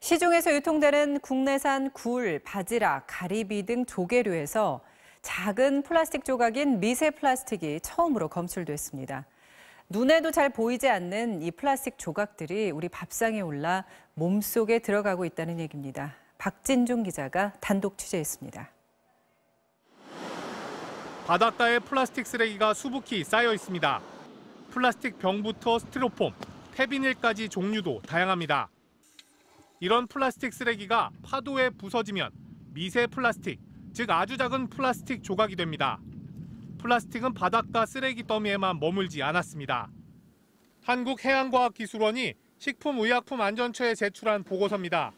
시중에서 유통되는 국내산 굴, 바지락, 가리비 등 조개류에서 작은 플라스틱 조각인 미세 플라스틱이 처음으로 검출됐습니다. 눈에도 잘 보이지 않는 이 플라스틱 조각들이 우리 밥상에 올라 몸속에 들어가고 있다는 얘기입니다. 박진중 기자가 단독 취재했습니다. 바닷가에 플라스틱 쓰레기가 수북히 쌓여 있습니다. 플라스틱 병부터 스티로폼, 폐비닐까지 종류도 다양합니다. 이런 플라스틱 쓰레기가 파도에 부서지면 미세 플라스틱, 즉 아주 작은 플라스틱 조각이 됩니다. 플라스틱은 바닷가 쓰레기 더미에만 머물지 않았습니다. 한국해양과학기술원이 식품의약품안전처에 제출한 보고서입니다.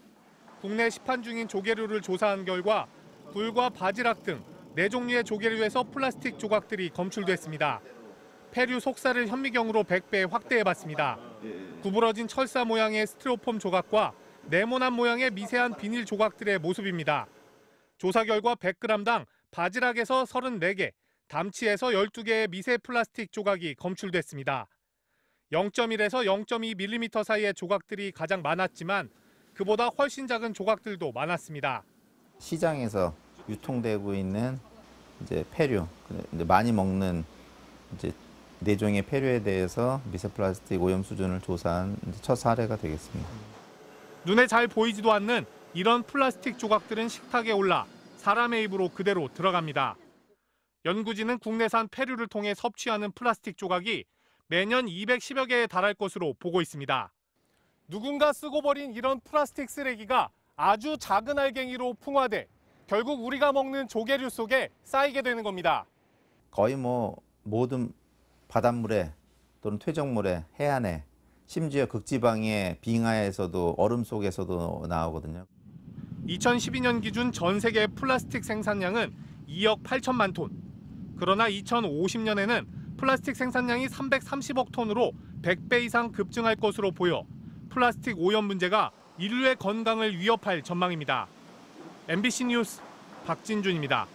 국내 시판 중인 조개류를 조사한 결과 굴과 바지락 등 4종류의 조개류에서 플라스틱 조각들이 검출됐습니다. 폐류 속살을 현미경으로 100배 확대해봤습니다. 구부러진 철사 모양의 스티로폼 조각과 네모난 모양의 미세한 비닐 조각들의 모습입니다. 조사 결과 100g당 바지락에서 34개, 담치에서 12개의 미세 플라스틱 조각이 검출됐습니다. 0.1에서 0.2mm 사이의 조각들이 가장 많았지만 그보다 훨씬 작은 조각들도 많았습니다. 시장에서 유통되고 있는 폐류, 많이 먹는 네 종의 폐류에 대해서 미세 플라스틱 오염 수준을 조사한 첫 사례가 되겠습니다. 눈에 잘 보이지도 않는 이런 플라스틱 조각들은 식탁에 올라 사람의 입으로 그대로 들어갑니다. 연구진은 국내산 폐류를 통해 섭취하는 플라스틱 조각이 매년 210여 개에 달할 것으로 보고 있습니다. 누군가 쓰고 버린 이런 플라스틱 쓰레기가 아주 작은 알갱이로 풍화돼 결국 우리가 먹는 조개류 속에 쌓이게 되는 겁니다. 거의 모든 바닷물에 또는 퇴적물에, 해안에, 심지어 극지방의 빙하에서도 얼음 속에서도 나오거든요. 2012년 기준 전 세계 플라스틱 생산량은 2억 8천만 톤. 그러나 2050년에는 플라스틱 생산량이 330억 톤으로 100배 이상 급증할 것으로 보여 플라스틱 오염 문제가 인류의 건강을 위협할 전망입니다. MBC 뉴스 박진준입니다.